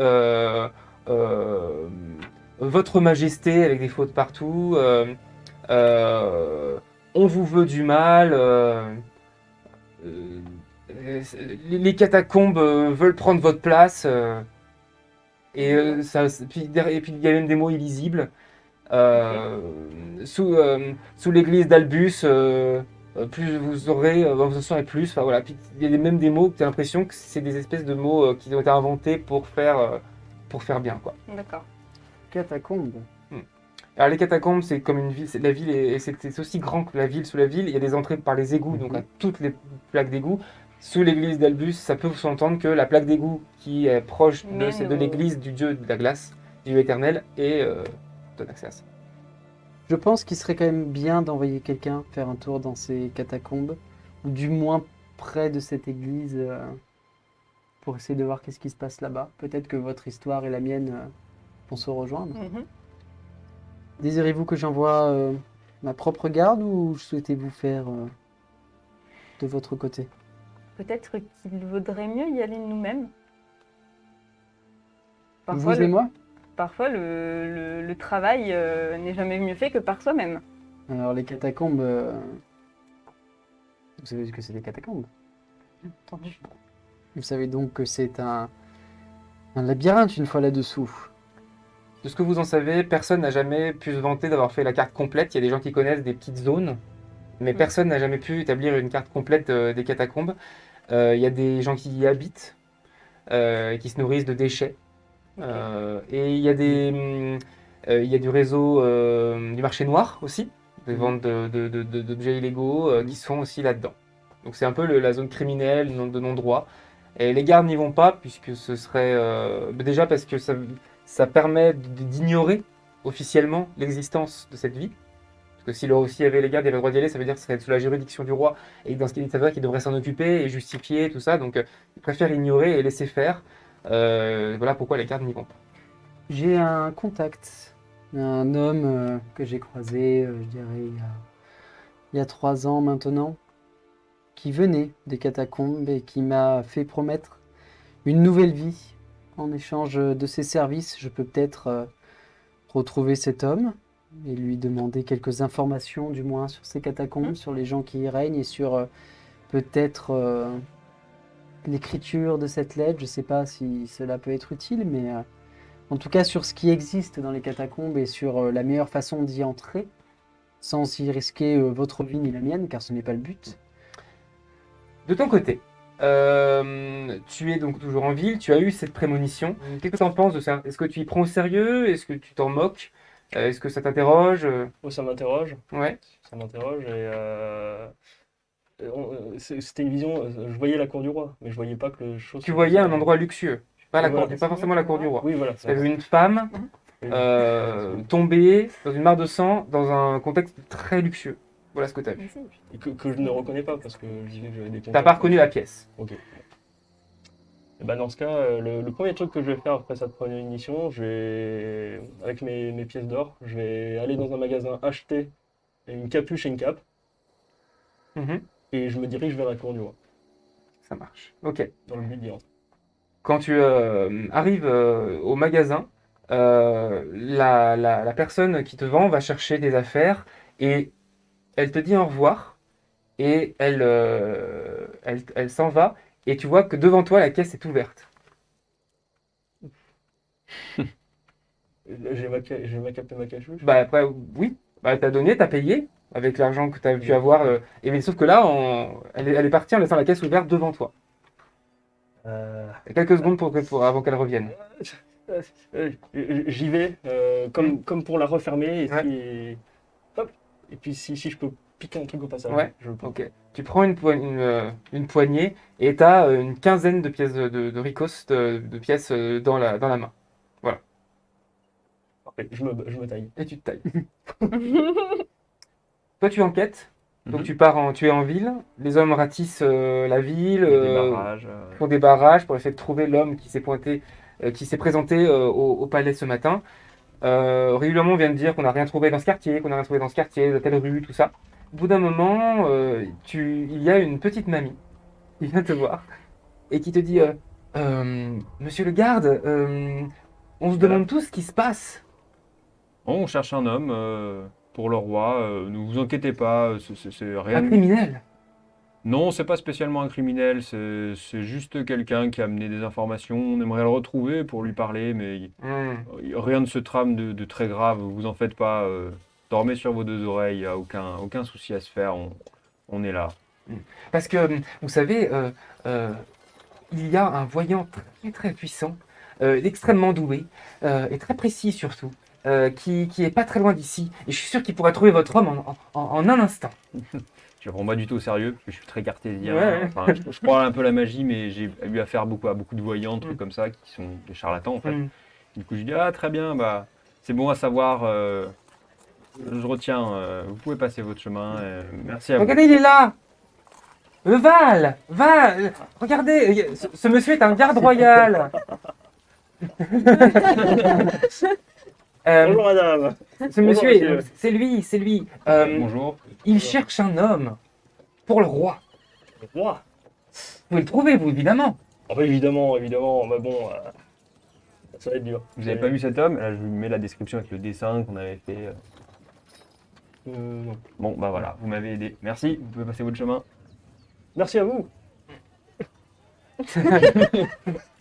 Votre Majesté avec des fautes partout. On vous veut du mal. Les catacombes veulent prendre votre place. Et puis il y a même des mots illisibles. Sous l'église d'Albus, plus vous aurez, vous en saurez plus. Enfin, voilà. Puis il y a même des mots que tu as l'impression que c'est des espèces de mots qui ont été inventés pour faire bien, quoi. D'accord. Catacombe. Alors les catacombes, c'est comme une ville, c'est la ville et c'est aussi grand que la ville. Sous la ville, il y a des entrées par les égouts, donc à toutes les plaques d'égout. Sous l'église d'Albus, ça peut s'entendre que la plaque d'égout qui est proche de l'église du dieu de la glace, du dieu éternel, et donne accès à ça. Je pense qu'il serait quand même bien d'envoyer quelqu'un faire un tour dans ces catacombes, ou du moins près de cette église, pour essayer de voir qu'est-ce qui se passe là-bas. Peut-être que votre histoire et la mienne vont se rejoindre. Mhm. Désirez-vous que j'envoie ma propre garde ou souhaitez-vous faire de votre côté? Peut-être qu'il vaudrait mieux y aller nous-mêmes. Vous et moi? Parfois, le travail n'est jamais mieux fait que par soi-même. Alors les catacombes... Vous savez ce que c'est des catacombes? Entendu. Vous savez donc que c'est un labyrinthe une fois là-dessous. De ce que vous en savez, personne n'a jamais pu se vanter d'avoir fait la carte complète. Il y a des gens qui connaissent des petites zones, mais personne n'a jamais pu établir une carte complète des catacombes. Il y a des gens qui y habitent, qui se nourrissent de déchets. Et il y a du réseau du marché noir aussi, des ventes d'objets illégaux qui se font aussi là-dedans. Donc c'est un peu la zone criminelle de non-droit. Et les gardes n'y vont pas, puisque ce serait... déjà parce que ça permet d'ignorer officiellement l'existence de cette vie. Parce que s'il y avait les gardes, il avait le droit d'y aller, ça veut dire que ce serait sous la juridiction du roi. Et dans ce cas, ça veut dire qu'il devrait s'en occuper et justifier tout ça. Donc ils préfèrent ignorer et laisser faire. Voilà pourquoi les gardes n'y vont pas. J'ai un contact, un homme que j'ai croisé, je dirais, il y a 3 ans maintenant, qui venait des catacombes et qui m'a fait promettre une nouvelle vie. En échange de ses services, je peux peut-être retrouver cet homme et lui demander quelques informations, du moins, sur ces catacombes, sur les gens qui y règnent et sur peut-être l'écriture de cette lettre. Je ne sais pas si cela peut être utile, mais en tout cas sur ce qui existe dans les catacombes et sur la meilleure façon d'y entrer, sans y risquer votre vie ni la mienne, car ce n'est pas le but. De ton côté, tu es donc toujours en ville, tu as eu cette prémonition. Qu'est-ce que tu en penses de ça? Est-ce que tu y prends au sérieux? Est-ce que tu t'en moques? Est-ce que ça t'interroge? Oh, ça m'interroge. Ouais. Ça m'interroge c'était une vision. Je voyais la cour du roi, mais je voyais pas que les choses. Tu voyais un endroit luxueux, pas Voilà. forcément la cour du roi. Oui, voilà. Tu avais une femme tombée dans une mare de sang dans un contexte très luxueux. Voilà ce que tu as vu. Et que je ne reconnais pas parce que je disais que j'avais des Tu n'as pas reconnu la pièce. Ok. Et ben dans ce cas, le premier truc que je vais faire après cette première émission, avec mes pièces d'or, je vais aller dans un magasin acheter une capuche et une cape Mhm. et je me dirige vers la cour du roi, Ça marche. Ok. dans le but d'y entrer. Quand tu arrives au magasin, la personne qui te vend va chercher tes affaires et elle te dit au revoir et elle s'en va et tu vois que devant toi la caisse est ouverte. J'ai ma cape et ma capuche. Bah après oui, bah, t'as donné, t'as payé avec l'argent que t'as pu avoir et mais sauf que là elle est partie en laissant la caisse ouverte devant toi. T'as quelques secondes avant qu'elle revienne. J'y vais, comme pour la refermer, et Ouais. puis, hop. Et puis si je peux piquer un truc au passage, Ouais. je peux. Ok. Tu prends une poignée et t'as une quinzaine de pièces de ricos, de pièces dans la main. Parfait, je me taille. Et tu te tailles. Toi, tu enquêtes. Donc Mhm. tu es en ville. Les hommes ratissent la ville, Il y a des barrages. font des barrages pour essayer de trouver l'homme qui s'est pointé, qui s'est présenté au palais ce matin. Régulièrement, on vient de dire qu'on n'a rien trouvé dans ce quartier, qu'on n'a rien trouvé dans ce quartier, dans telle rue, tout ça. Au bout d'un moment, il y a une petite mamie qui vient te voir et qui te dit Monsieur le garde, on se demande tous ce qui se passe. Oh, on cherche un homme pour le roi. Ne vous inquiétez pas, c'est rien. Un criminel. Non, c'est pas spécialement un criminel, c'est juste quelqu'un qui a amené des informations. On aimerait le retrouver pour lui parler, mais rien ne se trame de très grave. Vous en faites pas. Dormez sur vos deux oreilles, il n'y a aucun souci à se faire. On est là. Parce que, vous savez, il y a un voyant très très puissant, extrêmement doué, et très précis surtout, qui est pas très loin d'ici. Et je suis sûr qu'il pourra trouver votre homme en un instant. Je ne prends pas du tout au sérieux, parce que je suis très cartésien. Ouais. Enfin, je crois un peu à la magie, mais j'ai eu affaire à beaucoup de voyants, trucs Mm. comme ça, qui sont des charlatans en fait. Mm. Du coup, je dis, ah très bien, bah, c'est bon à savoir, je retiens, vous pouvez passer votre chemin, merci à vous. Regardez, il est là. Val, regardez, ce monsieur est un garde royal. Bonjour madame. Ce monsieur, monsieur. c'est lui. Bonjour. Il cherche un homme pour le roi. Moi. Vous pouvez le trouver, vous, évidemment. Ah bah évidemment, mais bon, ça va être dur. Vous n'avez pas vu cet homme? Là, je vous mets la description avec le dessin qu'on avait fait. Non. Bon, bah voilà, vous m'avez aidé. Merci, vous pouvez passer votre chemin. Merci à vous.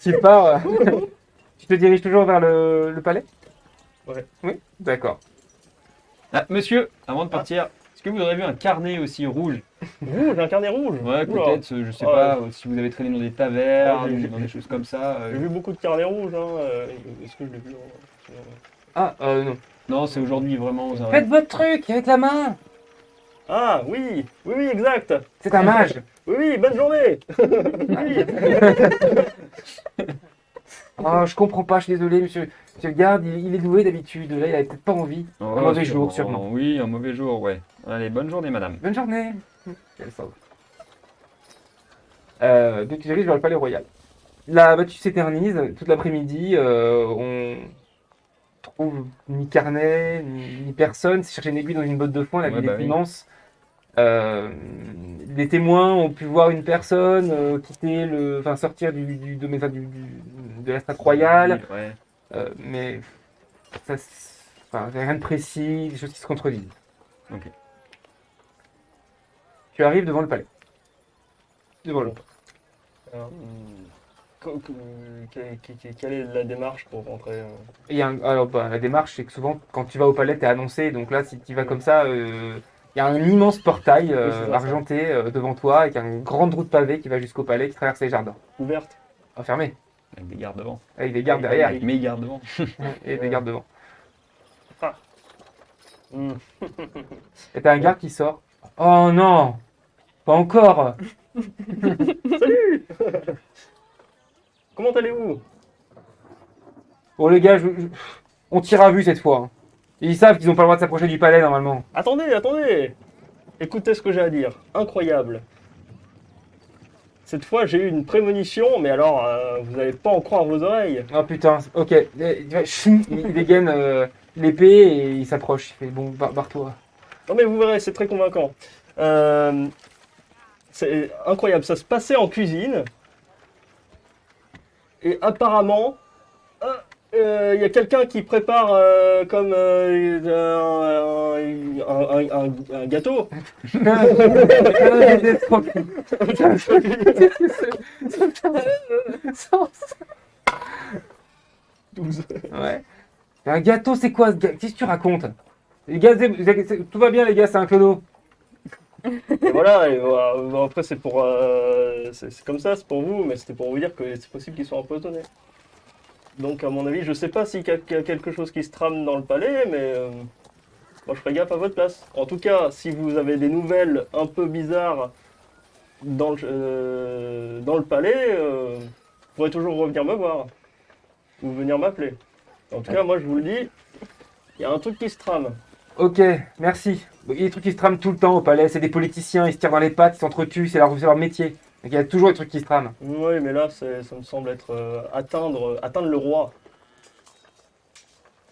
Tu pars. Tu te diriges toujours vers le palais? Ouais. Oui, d'accord. Ah, monsieur, avant de partir, est-ce que vous aurez vu un carnet aussi rouge? Rouge, un carnet rouge. Ouais, Oula. peut-être, je sais Ouais. pas, si vous avez traîné dans des tavernes, Ouais, j'ai- dans des choses comme ça. J'ai vu beaucoup de carnets rouges. Est-ce que je l'ai vu Ah, non. Non, c'est aujourd'hui vraiment. Vous Faites votre truc avec la main. Ah oui, exact. C'est un mage. Oui, bonne journée. Oui. Oh, je comprends pas, je suis désolé, monsieur le garde, il est doué d'habitude. Là, il avait peut-être pas envie. Oh, Un mauvais jour, sûrement. Oui, un mauvais jour, ouais. Allez, bonne journée, madame. Bonne journée. Quelle sauve. Donc tu diriges vers le palais royal. La battue s'éternise toute l'après-midi. On trouve ni carnet, ni personne. C'est chercher une aiguille dans une botte de foin, la Ouais, ville bah est oui. immense. Les témoins ont pu voir une personne quitter sortir de la strate royale, Ouais. mais ça, rien de précis, des choses qui se contredisent. Ok. Tu arrives devant le palais. Devant le Alors, quelle est la démarche pour rentrer la démarche, c'est que souvent, quand tu vas au palais, tu es annoncé. Donc là, si tu vas comme ça, il y a un immense portail Oui, c'est ça, argenté devant toi, avec une grande route pavée qui va jusqu'au palais, qui traverse les jardins. Ouverte. Fermé, Avec des gardes devant. avec des gardes derrière Avec mes gardes devant. et des gardes devant. Hmm. Et t'as un garde qui sort. Oh non, pas encore. Comment allez-vous? Bon, les gars, on tire à vue cette fois. Hein. Ils savent qu'ils n'ont pas le droit de s'approcher du palais normalement. Attendez. Écoutez ce que j'ai à dire. Incroyable. Cette fois, j'ai eu une prémonition, mais alors, vous n'allez pas en croire vos oreilles. Oh putain, ok. Il dégaine l'épée et il s'approche. Il fait bon, barre-toi. Non mais vous verrez, c'est très convaincant. C'est incroyable, ça se passait en cuisine. Et apparemment, il y a quelqu'un qui prépare comme un gâteau. Ouais. Un gâteau, c'est quoi? Qu'est-ce que tu racontes? Les gars, tout va bien, les gars, c'est un clodo. Et voilà, et après c'est pour, c'est comme ça, c'est pour vous, mais c'était pour vous dire que c'est possible qu'ils soient empoisonnés. Donc à mon avis, je sais pas s'il y a quelque chose qui se trame dans le palais, mais moi je ferais gaffe à votre place. En tout cas, si vous avez des nouvelles un peu bizarres dans le palais, vous pourrez toujours revenir me voir ou venir m'appeler. En tout cas, moi je vous le dis, il y a un truc qui se trame. Ok, merci. Il y a des trucs qui se trament tout le temps au palais, c'est des politiciens, ils se tirent dans les pattes, ils s'entretuent, c'est leur métier. Donc il y a toujours des trucs qui se trament. Oui, mais là, ça me semble être atteindre le roi.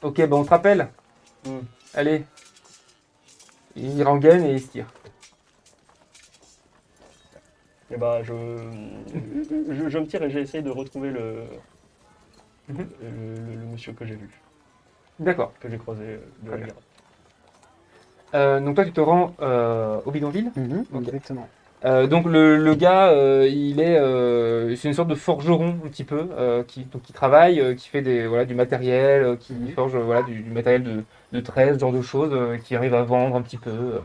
Ok, bah on te rappelle. Hmm. Allez. Il rengaine et il se tire. Et bah, je me tire et j'essaye de retrouver le monsieur que j'ai vu, D'accord. que j'ai croisé de la Très bien. gare. Donc toi tu te rends au bidonville. Ok. Exactement. Donc le gars, c'est une sorte de forgeron un petit peu, qui travaille, qui fait du matériel, qui forge du matériel de tresse, ce genre de choses, qui arrive à vendre un petit peu.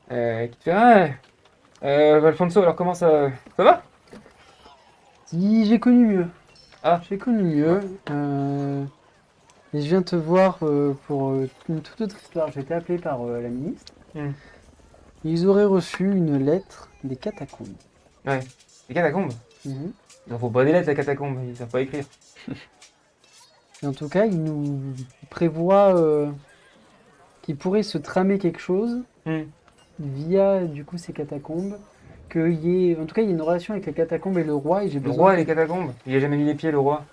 Qui te fait Alfonso, alors comment ça va? Si j'ai connu mieux. Ah. J'ai connu mieux. Et je viens te voir pour une toute autre histoire. J'ai été appelé par la ministre. Hmm. Ils auraient reçu une lettre des catacombes. Les catacombes? Mhm. Il en faut pas des lettres, les catacombes, ils savent pas écrire. Et en tout cas, ils nous prévoient qu'il pourrait se tramer quelque chose Hmm. via du coup ces catacombes. En tout cas, il y a une relation avec les catacombes et le roi. Et j'ai Le besoin. roi et les catacombes? Il a jamais mis les pieds, le roi.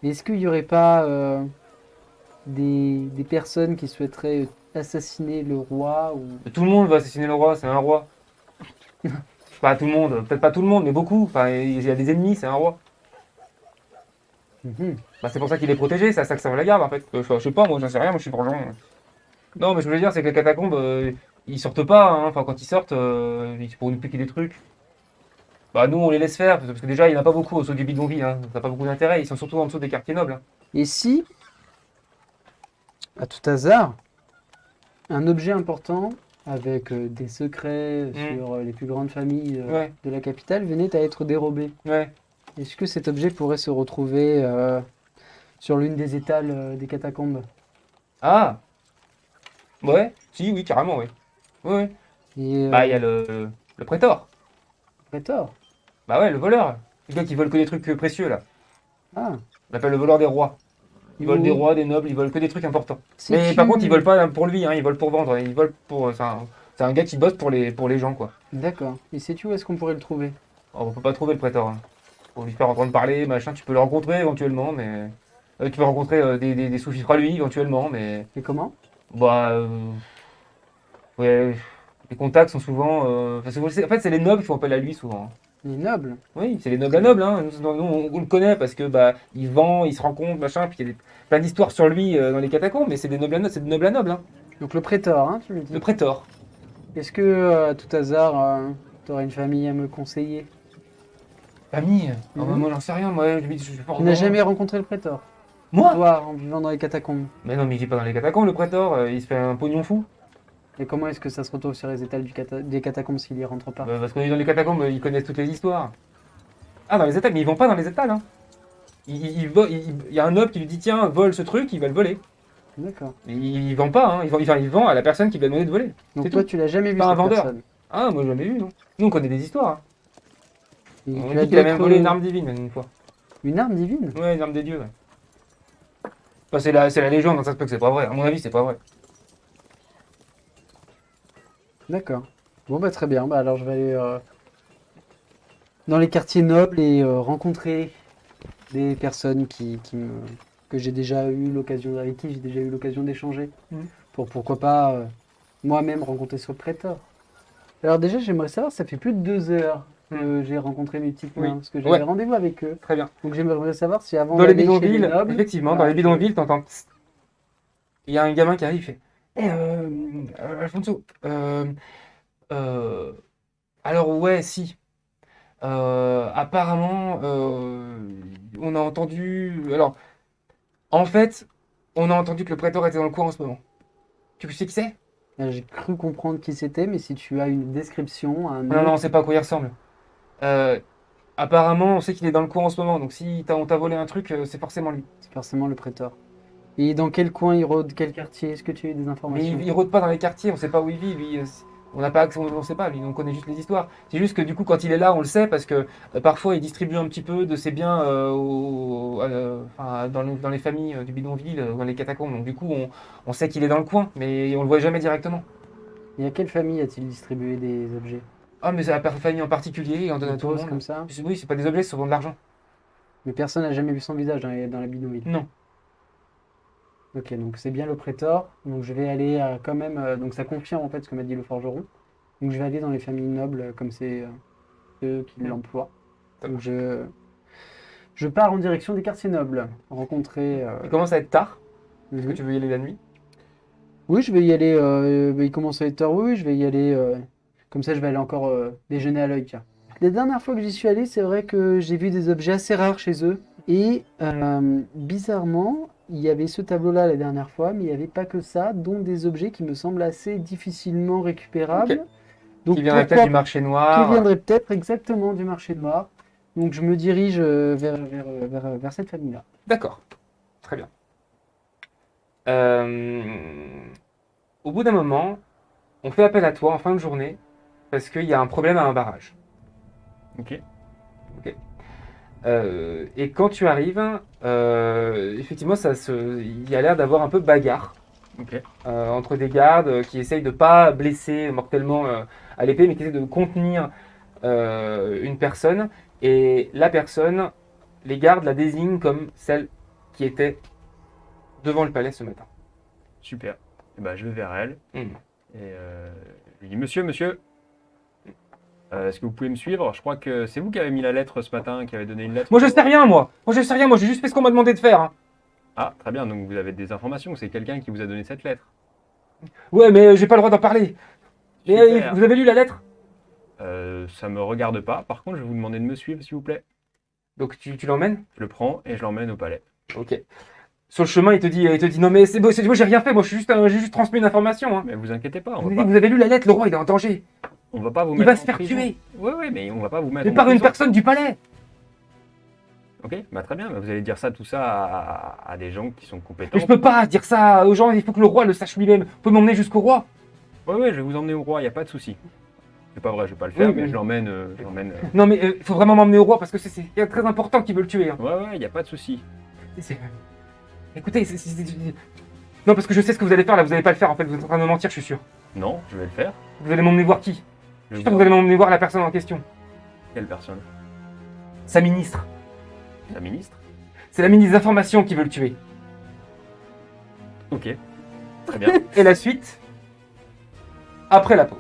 Est-ce qu'il n'y aurait pas des personnes qui souhaiteraient assassiner le roi ou... Tout le monde va assassiner le roi, c'est un roi. Pas tout le monde, peut-être pas tout le monde, mais beaucoup. Enfin, il y a des ennemis, c'est un roi. Mhm. Bah, c'est pour ça qu'il est protégé, c'est à ça que servent la garde en fait. Je sais pas, moi j'en sais rien, moi je suis forgeron. Non, mais je voulais dire, c'est que les catacombes, ils sortent pas, hein. Enfin, quand ils sortent, c'est pour nous piquer des trucs. Bah, nous on les laisse faire, parce que déjà il n'y en a pas beaucoup au saut du bidonville, hein. Ça n'a pas beaucoup d'intérêt, ils sont surtout en dessous des quartiers nobles, hein. Et si, à tout hasard, un objet important avec des secrets sur les plus grandes familles Ouais, de la capitale venait à être dérobé, ouais. est-ce que cet objet pourrait se retrouver sur l'une des étals des catacombes? Ah, ouais, si, oui, carrément, oui. Oui, oui. Et Bah, il y a le prétor. prétor. Bah, ouais, le voleur. Le gars qui vole que des trucs précieux, là. Ah, On l'appelle le voleur des rois. Ils volent des Ou- rois, des nobles, ils volent que des trucs importants. si Mais tu- par contre, ils volent pas pour lui, hein, ils volent pour vendre. Ils volent pour. C'est un gars qui bosse pour les gens, quoi. D'accord. Et sais-tu où est-ce qu'on pourrait le trouver? On peut pas trouver le prétor, hein. Faut lui faire entendre parler, machin. Tu peux le rencontrer éventuellement, mais. Tu peux rencontrer des sous-fifres à lui éventuellement, mais. Et comment? Bah. Ouais. Les contacts sont souvent. En fait, c'est les nobles qui font appel à lui souvent, hein. Les nobles. Oui, c'est les nobles à nobles, hein. Nous, on le connaît parce que bah il vend, il se rend compte, machin, puis il y a plein d'histoires sur lui dans les catacombes, mais c'est des nobles à nobles, c'est des nobles à nobles, hein. Donc le prétor, hein, tu me dis. Le prétor. Est-ce que, à tout hasard, tu aurais une famille à me conseiller? Famille. Ah, Mhm. bah, moi j'en sais rien, moi je suis pas Tu n'as jamais rencontré le prétor? Moi? Toi, en vivant dans les catacombes. Mais non, mais il vit pas dans les catacombes, le prétor, il se fait un pognon fou. Et comment est-ce que ça se retrouve sur les étals des catacombes s'il y rentre pas? Bah, parce qu'on est dans les catacombes, ils connaissent toutes les histoires. Ah, dans les étals, mais ils vont pas dans les étals, hein. Il y a un noble qui lui dit tiens, vole ce truc, il va le voler. D'accord. Il vend pas, hein. Il vend à la personne qui lui a demandé de voler. Donc C'est toi, tout. tu l'as jamais vu, Pas un cette vendeur. personne. Ah, moi j'ai jamais vu, non. Nous on connaît des histoires, hein. Et On tu as dit qu'il a même d'autres- volé une arme divine, même une fois. Une arme divine? Ouais, une arme des dieux, ouais. Enfin, c'est la légende, donc ça se peut que c'est pas vrai. À mon avis, c'est pas vrai. D'accord. Bon, bah très bien. Bah alors je vais aller dans les quartiers nobles et rencontrer des personnes que j'ai déjà eu l'occasion, avec qui j'ai déjà eu l'occasion d'échanger. Mhm. Pour pourquoi pas moi-même rencontrer ce prétor. Alors déjà, j'aimerais savoir, ça fait plus de 2 heures que j'ai rencontré mes petites mains, Oui. parce que j'avais Ouais. rendez-vous avec eux. Très bien. Donc j'aimerais savoir si avant Dans les d'aller chez les bidonvilles, nobles, effectivement, dans voilà, les bidonvilles, t'entends. Psst. Il y a un gamin qui arrive, il fait Alfonso, euh, alors ouais, si. Apparemment, on a entendu. Alors, en fait, on a entendu que le prétor était dans le coin en ce moment. Tu sais qui c'est? J'ai cru comprendre qui c'était, mais si tu as une description, un Non, nom, non, on sait pas à quoi il ressemble. Euh, Apparemment, on sait qu'il est dans le coin en ce moment, donc si on t'a volé un truc, c'est forcément lui. c'est forcément le prétor. Et dans quel coin il rôde, quel quartier? Est-ce que tu as eu des Mais informations? il rôde pas dans les quartiers, on sait pas où il vit, lui. On n'a pas accès, on sait pas, lui, on connaît juste les histoires. C'est juste que du coup, quand il est là, on le sait parce que parfois il distribue un petit peu de ses biens enfin, dans les familles du bidonville, dans les catacombes. Donc du coup, on sait qu'il est dans le coin, mais on le voit jamais directement. Et à quelle famille a-t-il distribué des objets? Ah, mais c'est la famille en particulier, il en donne à Des tout le poses monde. comme ça? Oui, c'est pas des objets, c'est souvent de l'argent. Mais personne n'a jamais vu son visage dans la bidonville. Non. Ok, donc c'est bien le prétor. Donc je vais aller quand même. Donc ça confirme en fait ce que m'a dit le forgeron. Donc je vais aller dans les familles nobles comme c'est eux qui l'emploient. Ça Donc je pars en direction des quartiers nobles. Rencontrer. Il commence à être tard. Est-ce que mhm. tu veux y aller la nuit? Oui, je vais y aller. Il commence à être tard. Oui, oui, je vais y aller. Comme ça, je vais aller encore déjeuner à l'œil. Tiens. La dernière fois que j'y suis allé, c'est vrai que j'ai vu des objets assez rares chez eux. Et bizarrement, il y avait ce tableau-là la dernière fois, mais il n'y avait pas que ça, dont des objets qui me semblent assez difficilement récupérables. Ok. Donc Qui viendrait pourquoi peut-être du marché qui noir. viendraient peut-être exactement du marché noir. Donc je me dirige vers cette famille-là. D'accord. Très bien. Euh, Au bout d'un moment, on fait appel à toi en fin de journée parce qu'il y a un problème à un barrage. Ok. Et quand tu arrives, effectivement, il y a l'air d'avoir un peu bagarre Ok. entre des gardes qui essayent de pas blesser mortellement à l'épée, mais qui essaient de contenir une personne. Et la personne, les gardes la désignent comme celle qui était devant le palais ce matin. Super. Eh ben, je vais vers elle Hmm. et je lui dis Monsieur, monsieur, est-ce que vous pouvez me suivre? Je crois que c'est vous qui avez mis la lettre ce matin, qui avez donné une lettre. Moi je sais rien, moi. Moi je sais rien, moi j'ai juste fait ce qu'on m'a demandé de faire, hein. Ah, très bien, donc vous avez des informations. C'est quelqu'un qui vous a donné cette lettre. Ouais, mais j'ai pas le droit d'en parler. Mais Super. vous avez lu la lettre? Ça me regarde pas. Par contre, je vais vous demander de me suivre, s'il vous plaît. Donc tu l'emmènes? Je le prends et je l'emmène au palais. Ok. Sur le chemin, il te dit non mais c'est bon, moi j'ai rien fait, moi j'ai juste transmis une information, hein. Mais vous inquiétez pas, Vous avez lu la lettre, le roi il est en danger. on va pas vous Il mettre va se en faire prison. tuer. Ouais, mais on va pas vous mettre Mais en par une prison. personne du palais. Ok, bah très bien, mais vous allez dire ça, tout ça à des gens qui sont compétents. Mais je peux pas dire ça aux gens, il faut que le roi le sache lui-même. Vous pouvez m'emmener jusqu'au roi. Ouais, je vais vous emmener au roi, y a pas de souci. C'est pas vrai, je vais pas le faire, Oui, mais mais- je l'emmène. Non mais il faut vraiment m'emmener au roi parce que c'est quelqu'un de très important qui veut le tuer, hein. Ouais, y a pas de souci. C'est- Écoutez, non parce que je sais ce que vous allez faire là, vous allez pas le faire en fait, vous êtes en train de me mentir, je suis sûr. Non, je vais le faire. Vous allez m'emmener voir qui? Je Je vais suis sûr que vous allez m'emmener voir la personne en question. Quelle personne? Sa ministre. La ministre? C'est la ministre des Informations qui veut le tuer. Ok, très bien. Et la suite après la pause.